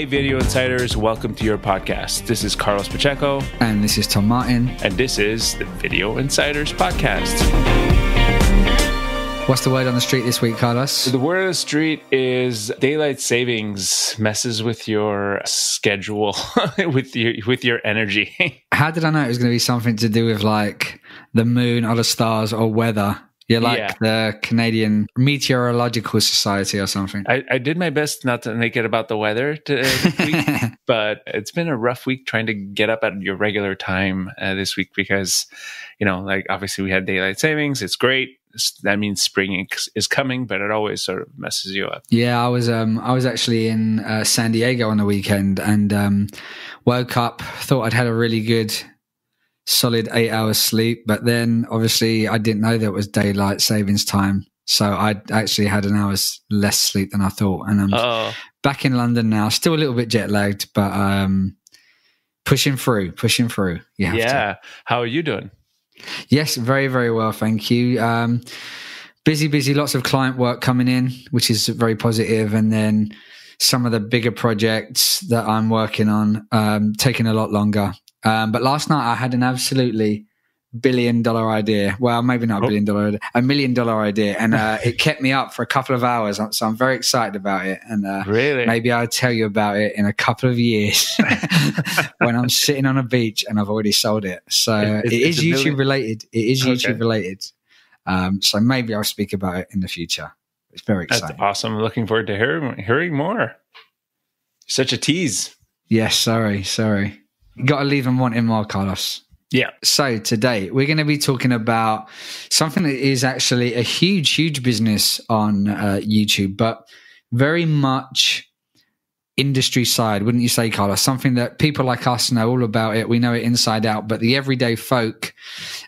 Hey, Video Insiders, welcome to your podcast. This is Carlos Pacheco. And this is Tom Martin. And this is the Video Insiders podcast. What's the word on the street this week, Carlos? The word on the street is daylight savings messes with your schedule, with your energy. How did I know it was going to be something to do with like the moon or the stars or weather? You're like the Canadian Meteorological Society or something. I did my best not to make it about the weather this week, but it's been a rough week trying to get up at your regular time this week because, like obviously we had daylight savings. It's great. That means spring is coming, but it always sort of messes you up. Yeah, I was actually in San Diego on the weekend and woke up, thought I'd had a really good solid 8 hours sleep, but then obviously I didn't know that it was daylight savings time, so I actually had an hour's less sleep than I thought, and I'm back in London now, still a little bit jet lagged, but pushing through. You have to. How are you doing? Yes, very, very well, thank you. Busy, lots of client work coming in, which is very positive, and then some of the bigger projects that I'm working on taking a lot longer. But last night I had an absolutely $1 billion idea. Well, maybe not $1 billion idea, $1 million idea. And it kept me up for a couple of hours. So I'm very excited about it. And really? Maybe I'll tell you about it in a couple of years when I'm sitting on a beach and I've already sold it. So it is YouTube related. It is YouTube related. So maybe I'll speak about it in the future. It's very exciting. That's awesome. I'm looking forward to hearing more. Such a tease. Yes, sorry. You got to leave them wanting more, Carlos. Yeah. So today we're going to be talking about something that is actually a huge business on YouTube, but very much industry side, wouldn't you say, Carlos? Something that people like us know all about it. We know it inside out, but the everyday folk,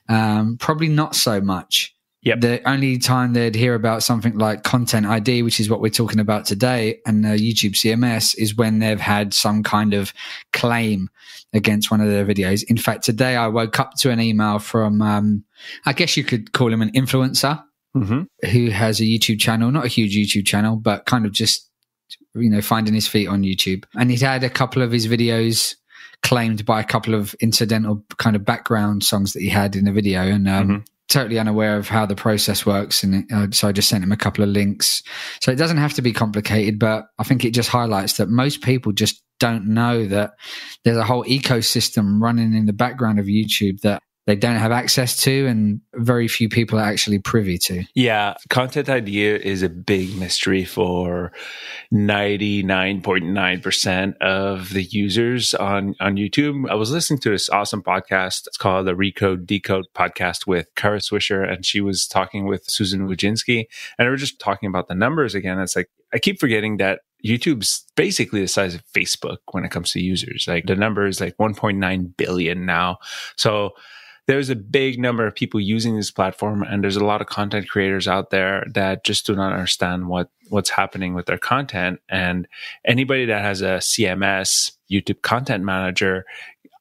probably not so much. Yep. The only time they'd hear about something like Content ID, which is what we're talking about today, and YouTube CMS, is when they've had some kind of claim against one of their videos. In fact, today I woke up to an email from, I guess you could call him an influencer, who has a YouTube channel, not a huge YouTube channel, but kind of just, finding his feet on YouTube. And he'd had a couple of his videos claimed by a couple of incidental kind of background songs that he had in the video. And, totally unaware of how the process works, and so I just sent him a couple of links. So it doesn't have to be complicated, but I think it just highlights that most people just don't know that there's a whole ecosystem running in the background of YouTube that they don't have access to, and very few people are actually privy to. Yeah, Content ID is a big mystery for 99.9% of the users on YouTube. I was listening to this awesome podcast. It's called the Recode Decode podcast with Kara Swisher, and she was talking with Susan Wojcinski, and they were just talking about the numbers again. It's like, I keep forgetting that YouTube's basically the size of Facebook when it comes to users. Like the number is like 1.9 billion now. So there's a big number of people using this platform, and there's a lot of content creators out there that just do not understand what's happening with their content. And anybody that has a CMS, YouTube Content Manager,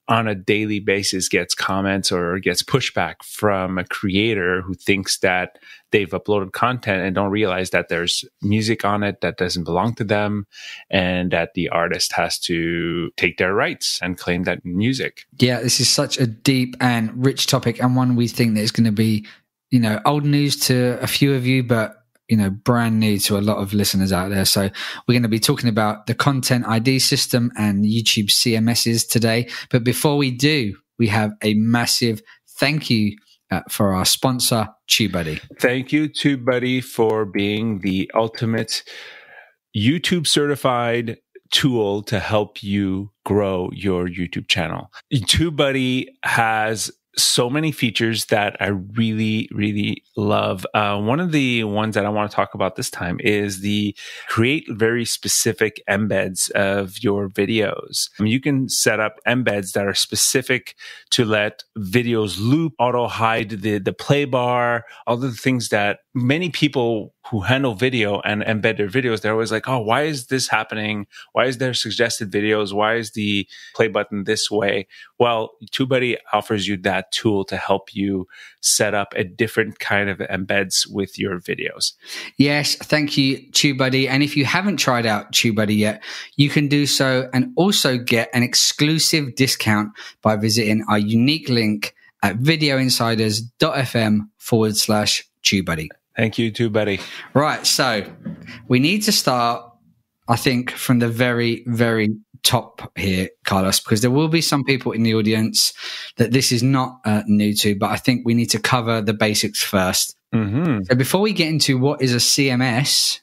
on a daily basis gets comments or gets pushback from a creator who thinks that they've uploaded content and don't realize that there's music on it that doesn't belong to them, and that the artist has to take their rights and claim that music. Yeah, this is such a deep and rich topic, and one we think that is going to be, old news to a few of you, but brand new to a lot of listeners out there. So we're going to be talking about the Content ID system and YouTube CMSs today. But before we do, we have a massive thank you for our sponsor, TubeBuddy. Thank you, TubeBuddy, for being the ultimate YouTube certified tool to help you grow your YouTube channel. TubeBuddy has so many features that I really, really love. One of the ones that I want to talk about this time is the create very specific embeds of your videos. You can set up embeds that are specific to let videos loop, auto hide the play bar, all the things that many people who handle video and embed their videos, they're always like, oh, why is this happening? Why is there suggested videos? Why is the play button this way? Well, TubeBuddy offers you that that tool to help you set up a different kind of embeds with your videos. Yes, thank you, TubeBuddy. And if you haven't tried out TubeBuddy yet, you can do so and also get an exclusive discount by visiting our unique link at videoinsiders.fm/TubeBuddy. Thank you, TubeBuddy. Right, so we need to start, I think, from the very, very top here, Carlos, because there will be some people in the audience that this is not new to, but I think we need to cover the basics first. Mm-hmm. So before we get into what is a CMS,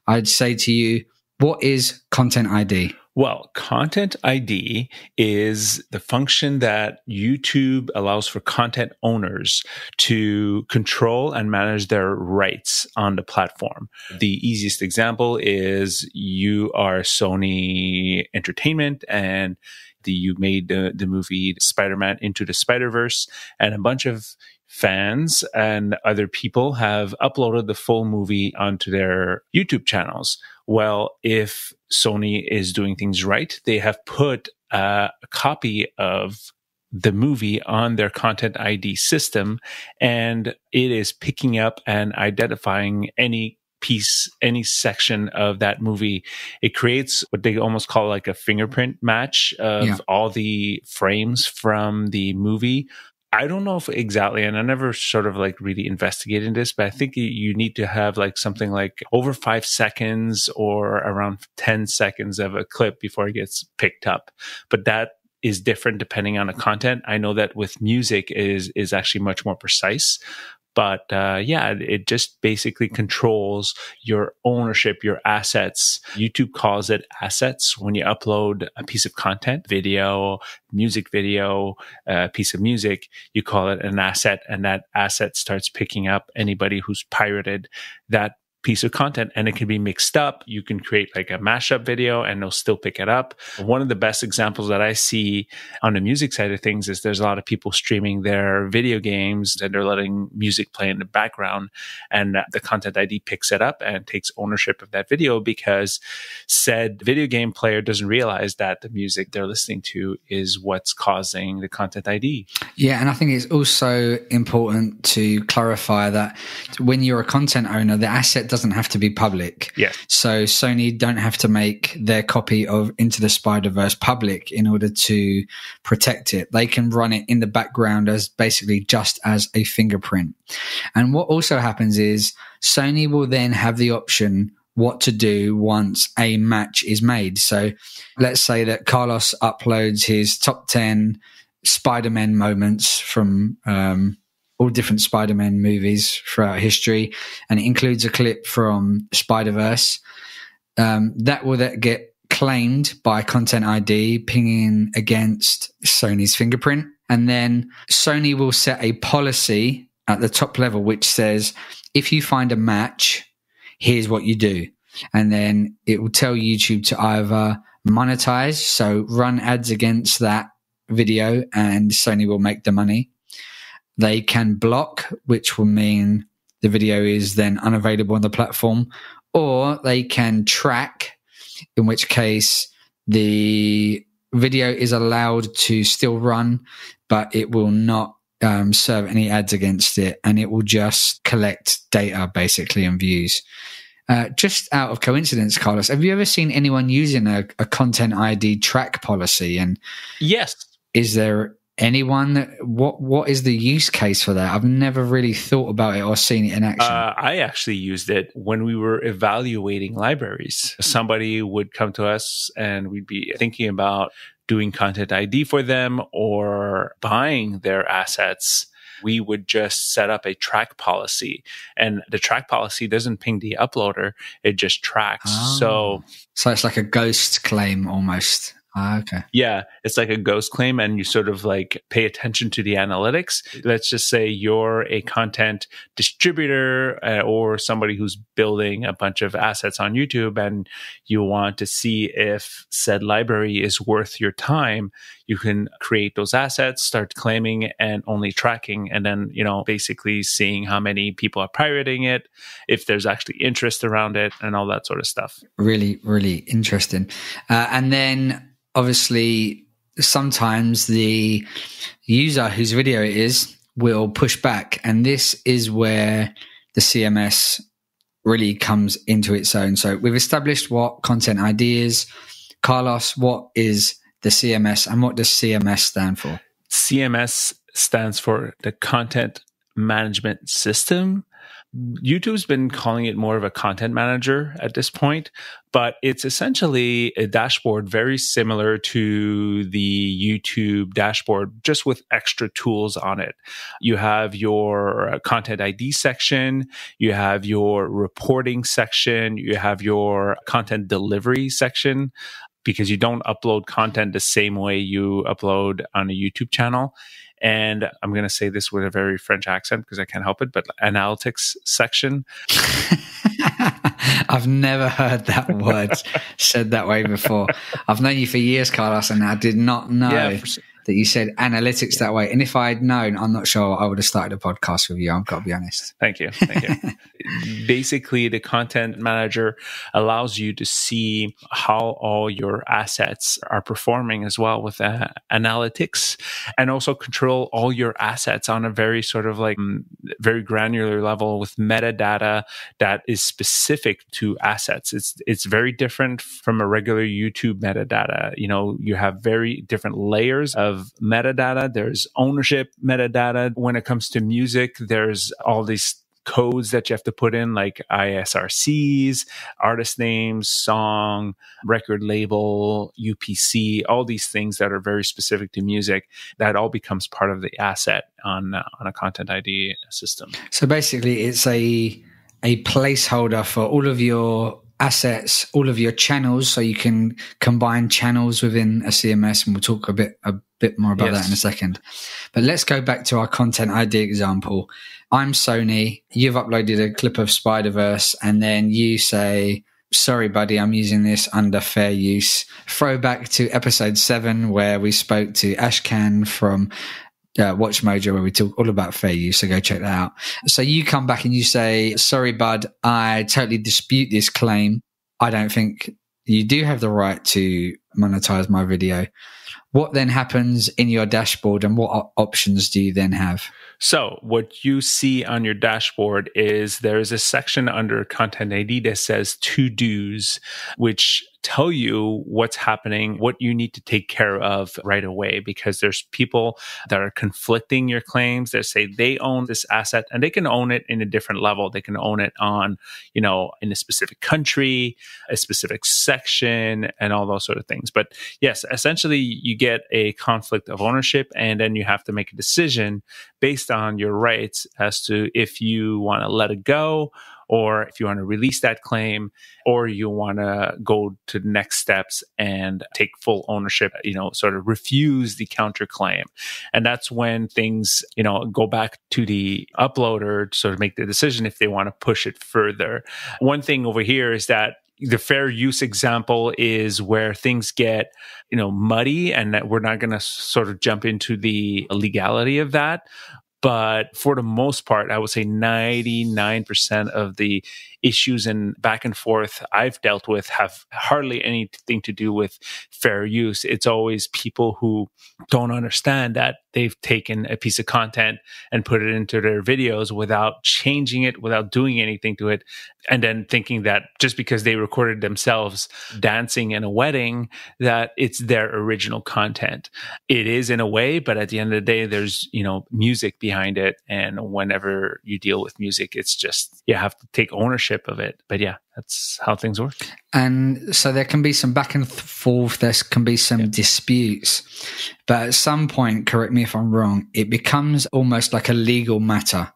I'd say to you, what is Content ID? Well, Content ID is the function that YouTube allows for content owners to control and manage their rights on the platform. The easiest example is you are Sony Entertainment and you made the movie Spider-Man Into the Spider-Verse, and a bunch of fans and other people have uploaded the full movie onto their YouTube channels. Well, if Sony is doing things right, they have put a copy of the movie on their Content ID system, and it is picking up and identifying any piece, any section of that movie. It creates what they almost call like a fingerprint match of all the frames from the movie. I don't know if exactly, and I never sort of like really investigated this, but I think you need to have like something like over 5 seconds or around 10 seconds of a clip before it gets picked up. But that is different depending on the content. I know that with music is actually much more precise. But it just basically controls your ownership, your assets. YouTube calls it assets when you upload a piece of content, video, music video, a piece of music, you call it an asset, and that asset starts picking up anybody who's pirated that piece of content, and it can be mixed up. You can create like a mashup video and they'll still pick it up. One of the best examples that I see on the music side of things is there's a lot of people streaming their video games and they're letting music play in the background, and the Content ID picks it up and takes ownership of that video because said video game player doesn't realize that the music they're listening to is what's causing the Content ID. Yeah, and I think it's also important to clarify that when you're a content owner, the asset doesn't have to be public. Yes. So Sony don't have to make their copy of Into the Spider-Verse public in order to protect it. They can run it in the background as basically just as a fingerprint. And what also happens is Sony will then have the option what to do once a match is made. So let's say that Carlos uploads his top 10 Spider-Man moments from all different Spider-Man movies throughout history, and it includes a clip from Spider-Verse. That will then get claimed by Content ID, pinging against Sony's fingerprint. And then Sony will set a policy at the top level which says, if you find a match, here's what you do. And then it will tell YouTube to either monetize, so run ads against that video and Sony will make the money. They can block, which will mean the video is then unavailable on the platform, or they can track, in which case the video is allowed to still run, but it will not serve any ads against it, and it will just collect data basically and views. Just out of coincidence, Carlos, have you ever seen anyone using a Content ID track policy? And yes, is there anyone that, what is the use case for that? I've never really thought about it or seen it in action. I actually used it when we were evaluating libraries. Somebody would come to us and we'd be thinking about doing Content ID for them or buying their assets. We would just set up a track policy, and the track policy doesn't ping the uploader. It just tracks. So it's like a ghost claim almost. Okay. Yeah, it's like a ghost claim, and you sort of like pay attention to the analytics. Let's just say you're a content distributor or somebody who's building a bunch of assets on YouTube, and you want to see if said library is worth your time. You can create those assets, start claiming and only tracking, and then, basically seeing how many people are pirating it, if there's actually interest around it, and all that sort of stuff. Really, really interesting. And then obviously sometimes the user whose video it is will push back. And this is where the CMS really comes into its own. So we've established what Content ID is. Carlos, what is the CMS and what does CMS stand for? CMS stands for the Content Management System. YouTube's been calling it more of a content manager at this point, but it's essentially a dashboard very similar to the YouTube dashboard, just with extra tools on it. You have your content ID section, you have your reporting section, you have your content delivery section, because you don't upload content the same way you upload on a YouTube channel. And I'm going to say this with a very French accent because I can't help it, but analytics section. I've never heard that word said that way before. I've known you for years, Carlos, and I did not know that you said analytics that way. And if I had known, I'm not sure I would have started a podcast with you. I've got to be honest. Thank you. Basically, the content manager allows you to see how all your assets are performing as well with analytics, and also control all your assets on a very sort of like very granular level with metadata that is specific to assets. It's very different from a regular YouTube metadata. You know, you have very different layers of metadata. There's ownership metadata. When it comes to music, there's all these codes that you have to put in, like ISRCs, artist names, song, record label, UPC, all these things that are very specific to music. That all becomes part of the asset on a Content ID system. So basically, it's a placeholder for all of your assets, all of your channels, so you can combine channels within a CMS, and we'll talk a bit more about that in a second. But let's go back to our Content ID example. I'm Sony, you've uploaded a clip of Spider-Verse, and then you say, sorry, buddy, I'm using this under fair use. Throwback to episode 7, where we spoke to Ashkan from Watch Mojo, where we talk all about fair use, so go check that out. So you come back and you say, sorry, bud, I totally dispute this claim. I don't think you do have the right to monetize my video. What then happens in your dashboard, and what options do you then have? So what you see on your dashboard is there's a section under Content ID that says to-dos, which tell you what's happening, what you need to take care of right away, because there's people that are conflicting your claims that say they own this asset, and they can own it in a different level. They can own it on, in a specific country, a specific section, and all those sort of things. But yes, essentially you get a conflict of ownership, and then you have to make a decision based on your rights as to if you want to let it go, or if you want to release that claim, or you want to go to the next steps and take full ownership, sort of refuse the counterclaim. And that's when things, go back to the uploader to sort of make the decision if they want to push it further. One thing over here is that the fair use example is where things get, muddy, and that we're not going to sort of jump into the legality of that. But for the most part, I would say 99% of the issues and back and forth I've dealt with have hardly anything to do with fair use. It's always people who don't understand that they've taken a piece of content and put it into their videos without changing it, without doing anything to it, and then thinking that just because they recorded themselves dancing in a wedding, that it's their original content. It is in a way, but at the end of the day, there's, music behind it. And whenever you deal with music, it's just, you have to take ownership of it. But yeah, that's how things work. And so there can be some back and forth, there can be some disputes, but at some point, correct me if I'm wrong, it becomes almost like a legal matter.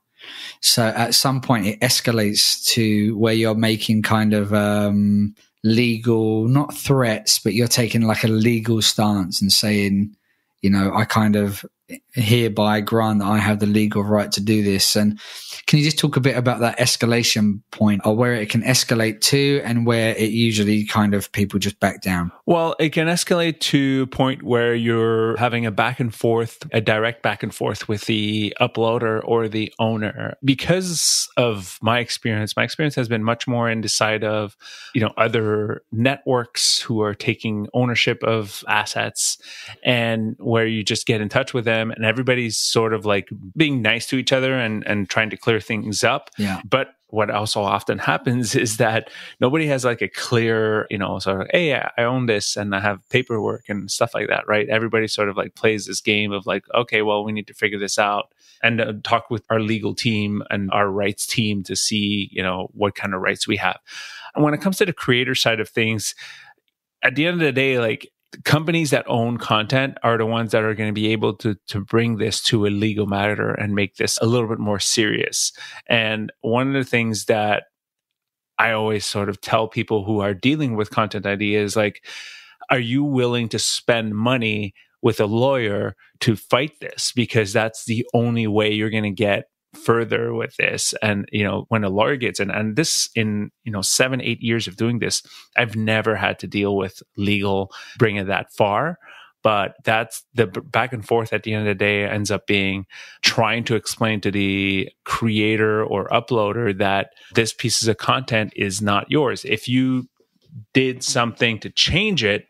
So at some point it escalates to where you're making kind of legal, not threats, but you're taking like a legal stance and saying, I kind of hereby grant that I have the legal right to do this. And can you just talk a bit about that escalation point, or where it can escalate to and where it usually kind of people just back down? Well, it can escalate to a point where you're having a back and forth, a direct back and forth with the uploader or the owner. Because of my experience has been much more in the side of, other networks who are taking ownership of assets, and where you just get in touch with them and everybody's sort of like being nice to each other and trying to clear things up. Yeah. But what also often happens is that nobody has like a clear, sort of, hey, I own this and I have paperwork and stuff like that, right? Everybody sort of like plays this game of like, okay, well, we need to figure this out and talk with our legal team and our rights team to see, what kind of rights we have. And when it comes to the creator side of things, at the end of the day, like, companies that own content are the ones that are going to be able to bring this to a legal matter and make this a little bit more serious. And one of the things that I always sort of tell people who are dealing with content ID is like, are you willing to spend money with a lawyer to fight this? Because that's the only way you're going to get further with this. And when a lawyer gets in, and this in 7-8 years of doing this, I've never had to deal with legal bringing that far. But that's the back and forth at the end of the day ends up being trying to explain to the creator or uploader that this piece of content is not yours. If you did something to change it,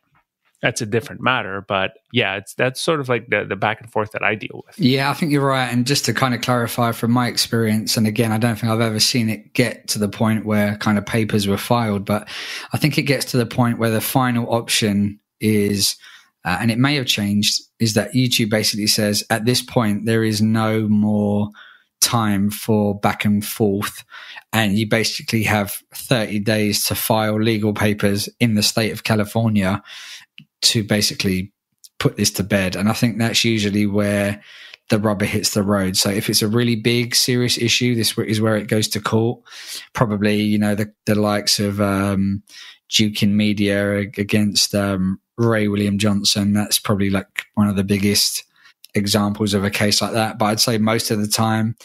that's a different matter. But yeah, that's sort of like the back and forth that I deal with. Yeah, I think you're right. And just to kind of clarify from my experience, and again, I don't think I've ever seen it get to the point where kind of papers were filed, but I think it gets to the point where the final option is, and it may have changed, is that YouTube basically says at this point, there is no more time for back and forth. And you basically have 30 days to file legal papers in the state of California to basically put this to bed. And I think that's usually where the rubber hits the road. So if it's a really big, serious issue, this is where it goes to court. Probably, the likes of Duke in Media against Ray William Johnson. That's probably like one of the biggest examples of a case like that. But I'd say most of the time,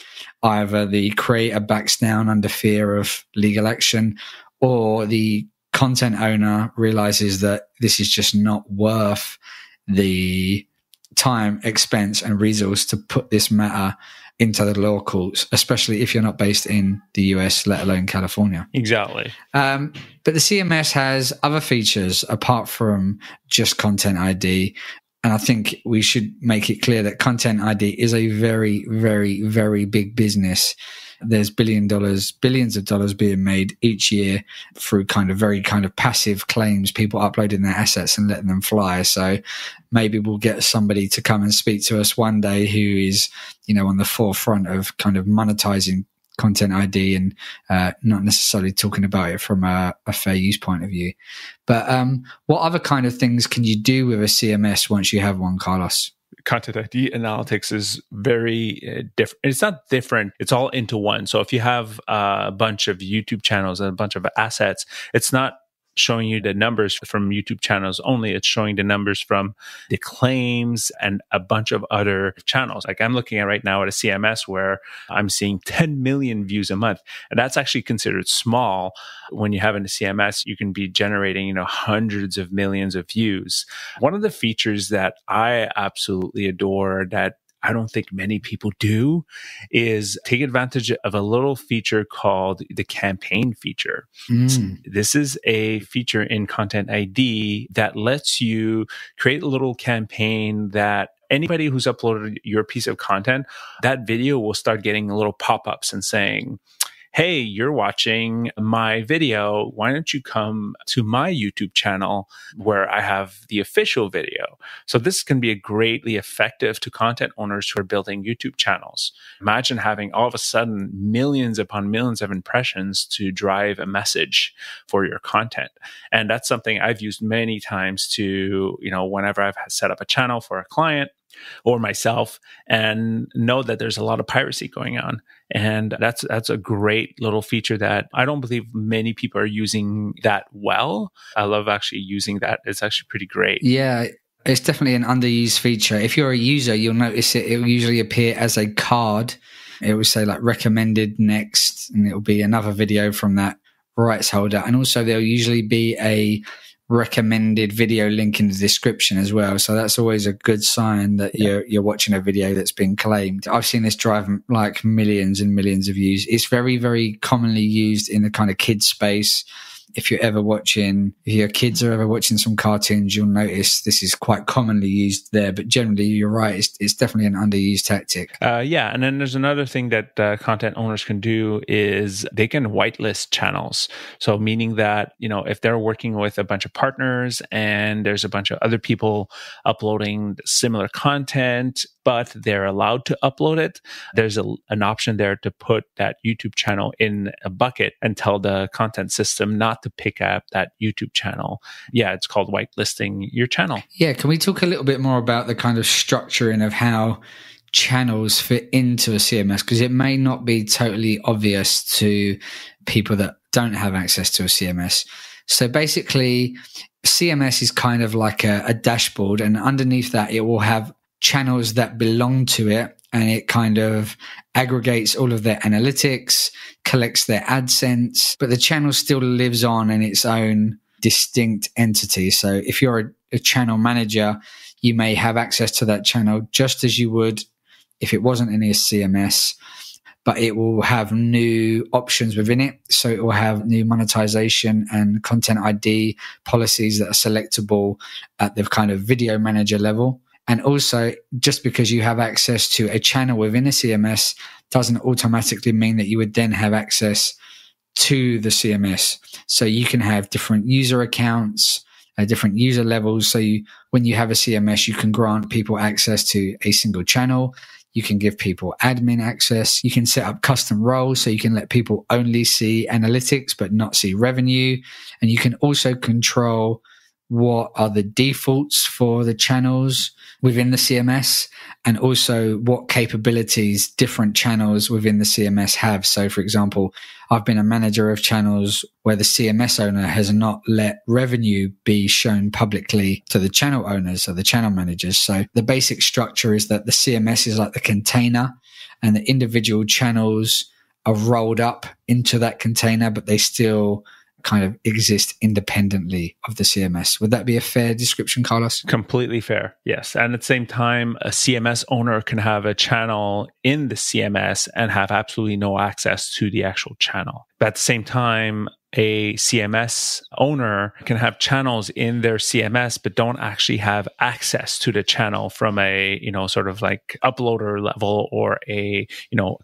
either the creator backs down under fear of legal action, or the content owner realizes that this is just not worth the time, expense, and resource to put this matter into the law courts, especially if you're not based in the US, let alone California. Exactly. But the CMS has other features apart from just Content ID. And I think we should make it clear that Content ID is a very, very, very big business. There's billions of dollars being made each year through very passive claims, people uploading their assets and letting them fly. So maybe we'll get somebody to come and speak to us one day who is, on the forefront of kind of monetizing Content ID and not necessarily talking about it from a fair use point of view. But what other kind of things can you do with a CMS once you have one, Carlos? Content ID analytics is very different. It's not different. It's all into one. So if you have a bunch of YouTube channels and a bunch of assets, it's not showing you the numbers from YouTube channels only. It's showing the numbers from the claims and a bunch of other channels. Like I'm looking at right now at a CMS where I'm seeing 10 million views a month. And that's actually considered small. When you have in a CMS, you can be generating, hundreds of millions of views. One of the features that I absolutely adore that I don't think many people do is take advantage of a little feature called the campaign feature. This is a feature in Content ID that lets you create a little campaign that anybody who's uploaded your piece of content, that video will start getting little pop-ups and saying, hey, you're watching my video. Why don't you come to my YouTube channel where I have the official video? So this can be greatly effective to content owners who are building YouTube channels. Imagine having all of a sudden millions upon millions of impressions to drive a message for your content. And that's something I've used many times to, whenever I've set up a channel for a client or myself and know that there's a lot of piracy going on. And that's a great little feature that I don't believe many people are using that well. I love actually using that. It's actually pretty great. Yeah. It's definitely an underused feature. If you're a user, you'll notice it will usually appear as a card. It will say like recommended next, and it will be another video from that rights holder. And also there'll usually be a recommended video link in the description as well. So that's always a good sign that you're watching a video that's been claimed. I've seen this drive like millions and millions of views. It's very, very commonly used in the kind of kids space. If your kids are ever watching some cartoons, you'll notice this is quite commonly used there. But generally, you're right, it's definitely an underused tactic. Yeah. And then there's another thing that content owners can do is they can whitelist channels. So meaning that, if they're working with a bunch of partners and there's a bunch of other people uploading similar content, but they're allowed to upload it, there's an option there to put that YouTube channel in a bucket and tell the content system not to pick up that YouTube channel. Yeah, it's called whitelisting your channel. Yeah, can we talk a little bit more about the kind of structuring of how channels fit into a CMS? Because it may not be totally obvious to people that don't have access to a CMS. So basically, CMS is kind of like a dashboard, and underneath that, it will have channels that belong to it, and it kind of aggregates all of their analytics, collects their AdSense, but the channel still lives on in its own distinct entity. So if you're a channel manager, you may have access to that channel just as you would if it wasn't in a CMS, but it will have new options within it. So it will have new monetization and content ID policies that are selectable at the kind of video manager level. And also, just because you have access to a channel within a CMS doesn't automatically mean that you would then have access to the CMS. So you can have different user accounts, different user levels. So when you have a CMS, you can grant people access to a single channel. You can give people admin access. You can set up custom roles so you can let people only see analytics but not see revenue. And you can also control what are the defaults for the channels within the CMS, and also what capabilities different channels within the CMS have. So, for example, I've been a manager of channels where the CMS owner has not let revenue be shown publicly to the channel owners or the channel managers. So the basic structure is that the CMS is like the container, and the individual channels are rolled up into that container, but they still kind of exist independently of the CMS. Would that be a fair description, Carlos? Completely fair, yes. And at the same time, a CMS owner can have a channel in the CMS and have absolutely no access to the actual channel. But at the same time, a CMS owner can have channels in their CMS, but don't actually have access to the channel from a, sort of like uploader level or a,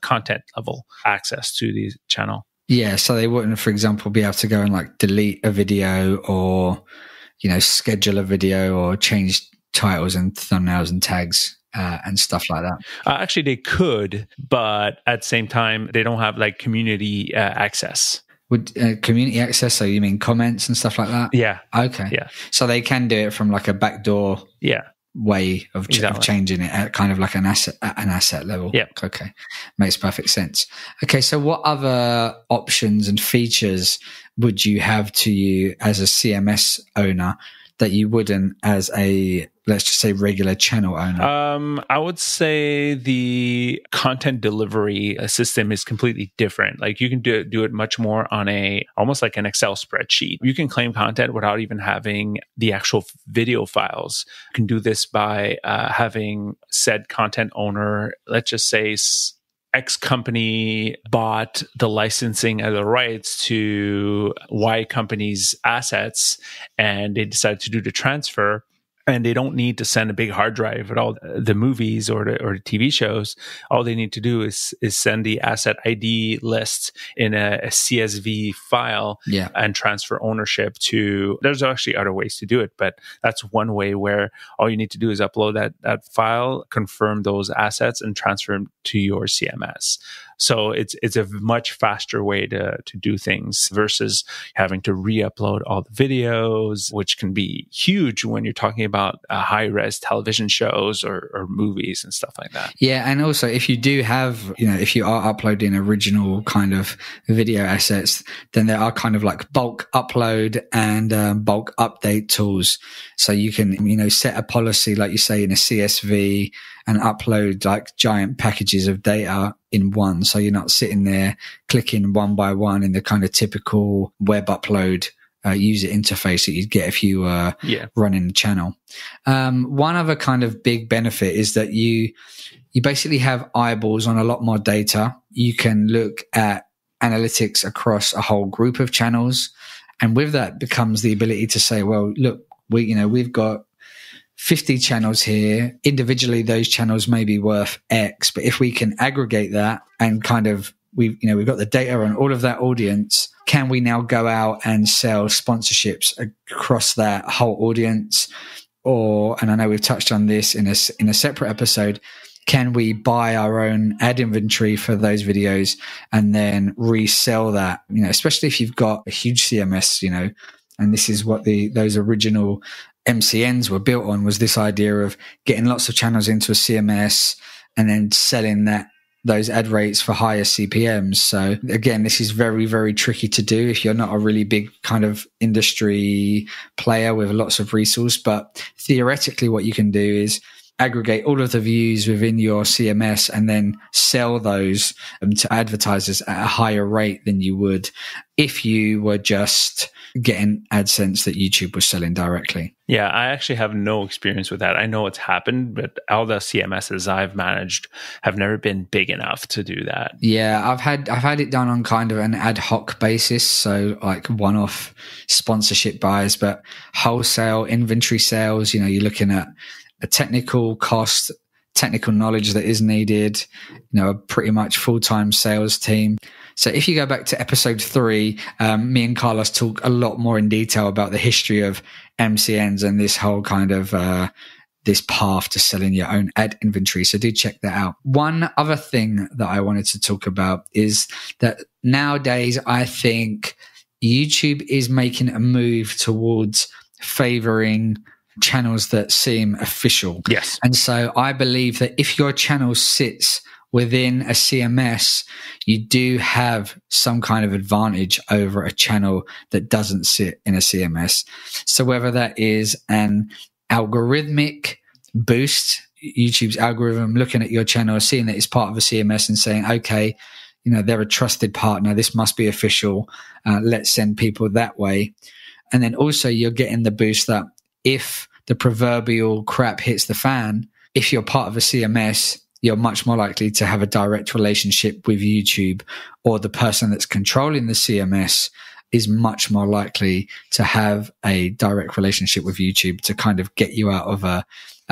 content level access to the channel. Yeah, so they wouldn't, for example, be able to go and like delete a video or, schedule a video or change titles and thumbnails and tags and stuff like that. Actually, they could, but at the same time, they don't have like community access. Would community access? So you mean comments and stuff like that? Yeah. Okay. Yeah. So they can do it from like a backdoor. Yeah. Way of changing it at kind of like an asset level. Yeah. Okay. Makes perfect sense. Okay. So what other options and features would you have to you as a CMS owner that you wouldn't as a, let's just say, regular channel owner? I would say the content delivery system is completely different. Like you can do it much more on almost like an Excel spreadsheet. You can claim content without even having the actual video files. You can do this by having said content owner, let's just say X company bought the licensing and the rights to Y company's assets, and they decided to do the transfer. And they don't need to send a big hard drive with all the movies or the TV shows. All they need to do is send the asset ID list in a CSV file and transfer ownership to. There's actually other ways to do it, but that's one way where all you need to do is upload that file, confirm those assets, and transfer them to your CMS. So it's a much faster way to do things versus having to re-upload all the videos, which can be huge when you're talking about about high res television shows or movies and stuff like that. Yeah. And also if you do have, if you are uploading original kind of video assets, then there are kind of like bulk upload and bulk update tools. So you can, set a policy, like you say, in a CSV and upload like giant packages of data in one. So you're not sitting there clicking one by one in the kind of typical web upload user interface that you'd get if you were running the channel. One other kind of big benefit is that you basically have eyeballs on a lot more data. You can look at analytics across a whole group of channels. And with that becomes the ability to say, well, look, we've got 50 channels here. Individually, those channels may be worth X, but if we can aggregate that and kind of, we've got the data on all of that audience, can we now go out and sell sponsorships across that whole audience? And I know we've touched on this in a separate episode, can we buy our own ad inventory for those videos and then resell that? Especially if you've got a huge CMS, and this is what those original MCNs were built on, was this idea of getting lots of channels into a CMS and then selling those ad rates for higher CPMs. So again, this is very, very tricky to do if you're not a really big kind of industry player with lots of resource. But theoretically, what you can do is aggregate all of the views within your CMS and then sell those to advertisers at a higher rate than you would if you were just getting AdSense that YouTube was selling directly. Yeah, I actually have no experience with that. I know it's happened, but all the CMSs I've managed have never been big enough to do that. Yeah, I've had it done on kind of an ad hoc basis, so like one-off sponsorship buys, but wholesale inventory sales, you're looking at a technical cost, technical knowledge that is needed, a pretty much full-time sales team. So if you go back to episode 3, me and Carlos talk a lot more in detail about the history of MCNs and this whole kind of this path to selling your own ad inventory. So do check that out. One other thing that I wanted to talk about is that nowadays I think YouTube is making a move towards favoring channels that seem official. Yes. And so I believe that if your channel sits within a CMS, you do have some kind of advantage over a channel that doesn't sit in a CMS. So whether that is an algorithmic boost, YouTube's algorithm looking at your channel, seeing that it's part of a CMS and saying, okay, they're a trusted partner, this must be official, let's send people that way. And then also you're getting the boost that if the proverbial crap hits the fan, if you're part of a CMS, you're much more likely to have a direct relationship with YouTube, or the person that's controlling the CMS is much more likely to have a direct relationship with YouTube to kind of get you out of a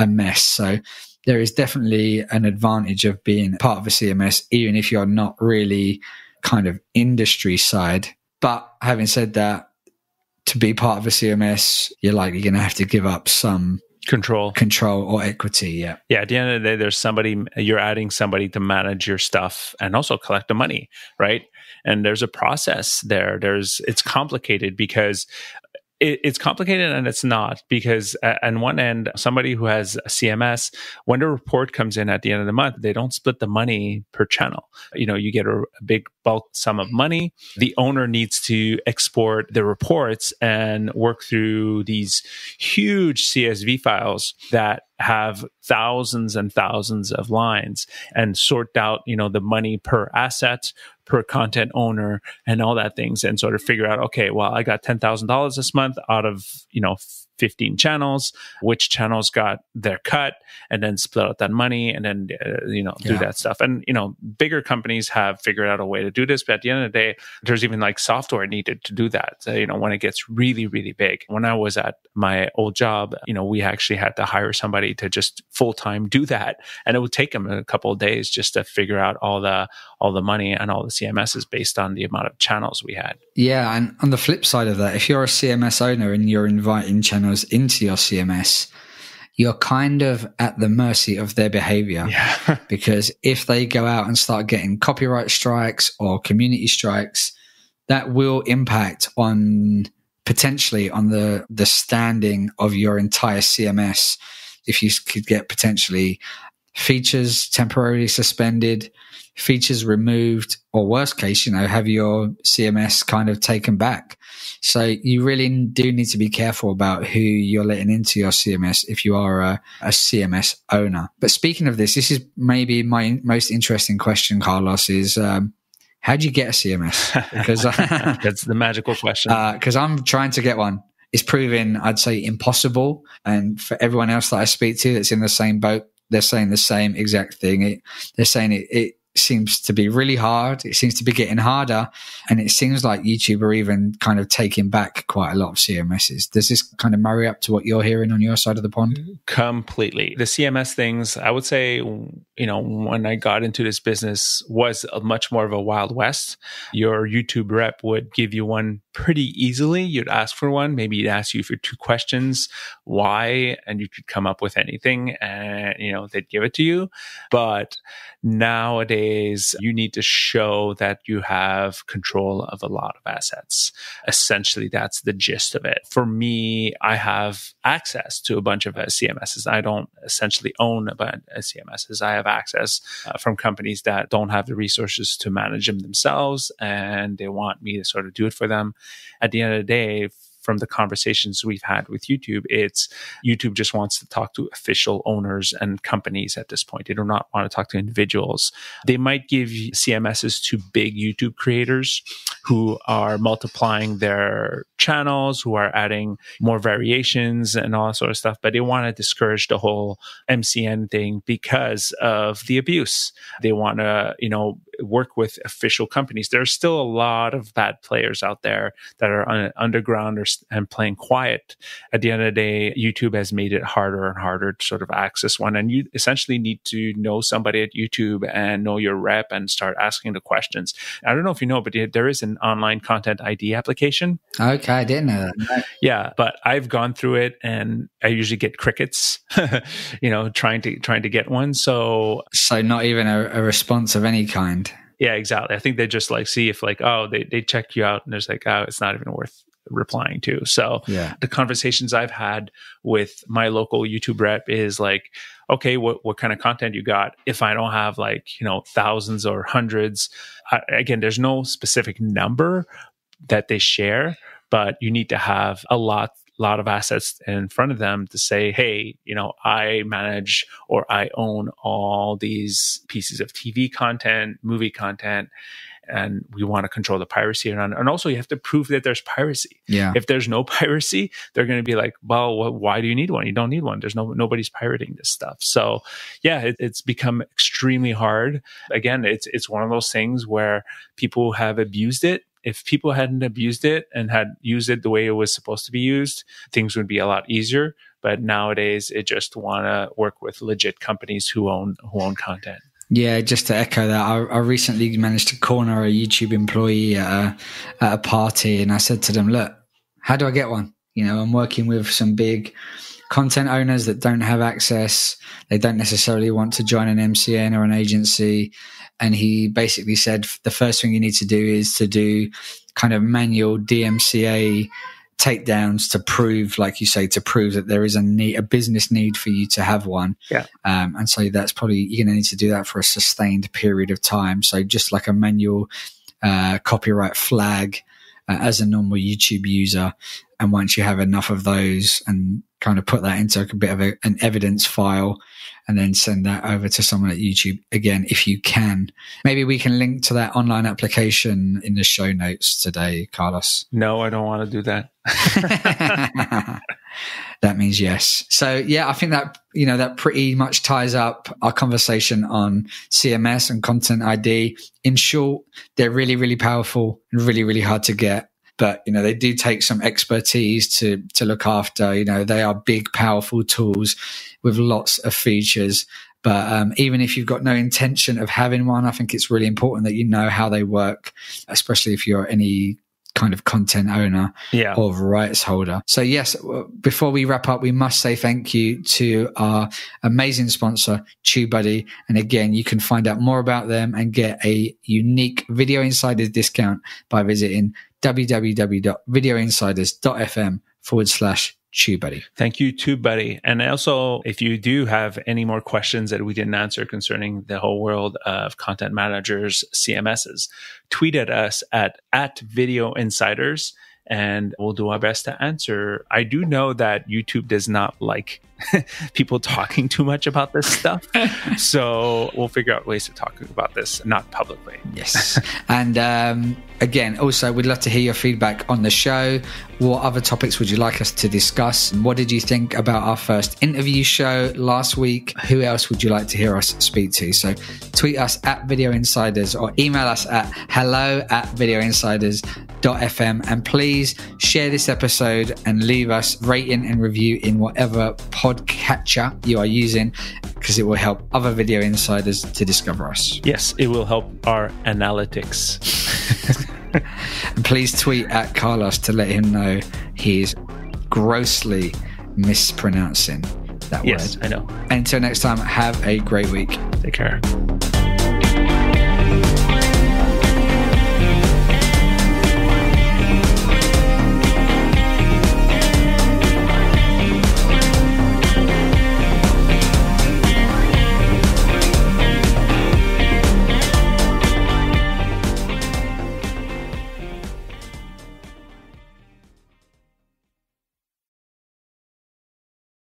mess. So there is definitely an advantage of being part of a CMS, even if you're not really kind of industry side. But having said that, to be part of a CMS, you're likely going to have to give up some control or equity. Yeah. At the end of the day, you're adding somebody to manage your stuff and also collect the money, right? And there's a process there. It's complicated because it's complicated and it's not, because on one end, somebody who has a CMS, when the report comes in at the end of the month, they don't split the money per channel. You get a big bulk sum of money. The owner needs to export the reports and work through these huge CSV files that have thousands and thousands of lines and sort out, the money per asset, per content owner, and all that things, and sort of figure out, okay, well, I got $10,000 this month out of, 15 channels, which channels got their cut, and then split out that money and then, do that stuff. And, bigger companies have figured out a way to do this, but at the end of the day, there's even like software needed to do that. So, when it gets really, really big. When I was at my old job, we actually had to hire somebody to just full-time do that. And it would take them a couple of days just to figure out all the money and all the CMSs based on the amount of channels we had. Yeah. And on the flip side of that, if you're a CMS owner and you're inviting channels into your CMS, you're kind of at the mercy of their behavior. Yeah. Because if they go out and start getting copyright strikes or community strikes, that will impact on potentially on the standing of your entire CMS, if you could get potentially features temporarily suspended, features removed, or worst case, have your CMS kind of taken back. So you really do need to be careful about who you're letting into your CMS if you are a CMS owner. But speaking of this is maybe my most interesting question, Carlos, is how do you get a CMS? Because that's the magical question. Because I'm trying to get one. It's proven, I'd say, impossible. And for everyone else that I speak to that's in the same boat, they're saying the same exact thing. They're saying it seems to be really hard. It seems to be getting harder. And it seems like YouTube are even kind of taking back quite a lot of CMSs. Does this kind of marry up to what you're hearing on your side of the pond? Completely. The CMS things, I would say, when I got into this business was much more of a Wild West. Your YouTube rep would give you one pretty easily. You'd ask for one. Maybe he'd ask you for 2 questions, why, and you could come up with anything and, they'd give it to you. But nowadays, you need to show that you have control of a lot of assets. Essentially, that's the gist of it. For me, I have access to a bunch of CMSs. I don't essentially own a bunch of CMSs. I have access from companies that don't have the resources to manage them themselves, and they want me to sort of do it for them. At the end of the day, from the conversations we've had with YouTube, it's YouTube just wants to talk to official owners and companies at this point. They do not want to talk to individuals. They might give CMSs to big YouTube creators who are multiplying their channels, who are adding more variations and all that sort of stuff, but they want to discourage the whole MCN thing because of the abuse. They want to, work with official companies. There's still a lot of bad players out there that are underground and playing quiet. At the end of the day, YouTube has made it harder and harder to sort of access one. And you essentially need to know somebody at YouTube and know your rep and start asking the questions. I don't know if you know, but there is an online content ID application. Okay, I didn't know that. Yeah, but I've gone through it and I usually get crickets, trying to get one. So not even a response of any kind. Yeah, exactly. I think they just see if they check you out and there's it's not even worth replying to. So The conversations I've had with my local YouTube rep is okay, what kind of content you got? If I don't have thousands or hundreds, again, there's no specific number that they share, but you need to have a lot of assets in front of them to say, hey, I manage or I own all these pieces of TV content, movie content, and we want to control the piracy around it. And also you have to prove that there's piracy. Yeah. If there's no piracy, they're going to be like, well, why do you need one? You don't need one. There's nobody's pirating this stuff. So yeah, it's become extremely hard. Again, it's one of those things where people have abused it. If people hadn't abused it and had used it the way it was supposed to be used, things would be a lot easier. But nowadays, it just want to work with legit companies who own content. Yeah, just to echo that, I recently managed to corner a YouTube employee at a party, and I said to them, look, how do I get one? I'm working with some big content owners that don't have access. They don't necessarily want to join an MCN or an agency. And he basically said, the first thing you need to do is to do kind of manual DMCA takedowns to prove, like you say, to prove that there is a business need for you to have one. Yeah. And so that's probably, you're going to need to do that for a sustained period of time. So just like a manual copyright flag as a normal YouTube user. And once you have enough of those and kind of put that into a bit of an evidence file and then send that over to someone at YouTube, again, if you can. Maybe we can link to that online application in the show notes today, Carlos. No, I don't want to do that. That means yes. So yeah, I think that, that pretty much ties up our conversation on CMS and Content ID. In short, they're really, really powerful and really, really hard to get. But, they do take some expertise to look after. They are big, powerful tools with lots of features. But even if you've got no intention of having one, I think it's really important that you know how they work, especially if you're any kind of content owner or rights holder. So yes, before we wrap up, we must say thank you to our amazing sponsor, TubeBuddy. And again, you can find out more about them and get a unique Video Insiders discount by visiting www.videoinsiders.fm/TubeBuddy. Thank you, TubeBuddy. And also, if you do have any more questions that we didn't answer concerning the whole world of content managers, CMSs, tweet at us at Video Insiders, and we'll do our best to answer. I do know that YouTube does not like people talking too much about this stuff. So we'll figure out ways to talk about this, not publicly. Yes. And again, also, we'd love to hear your feedback on the show. What other topics would you like us to discuss? And what did you think about our first interview show last week? Who else would you like to hear us speak to? So tweet us at Video Insiders or email us at hello@videoinsiders.fm. And please share this episode and leave us rating and review in whatever podcatcher you are using, because it will help other Video Insiders to discover us. Yes, it will help our analytics. And please tweet at Carlos to let him know he's grossly mispronouncing that word. Yes, I know. Until next time, have a great week. Take care.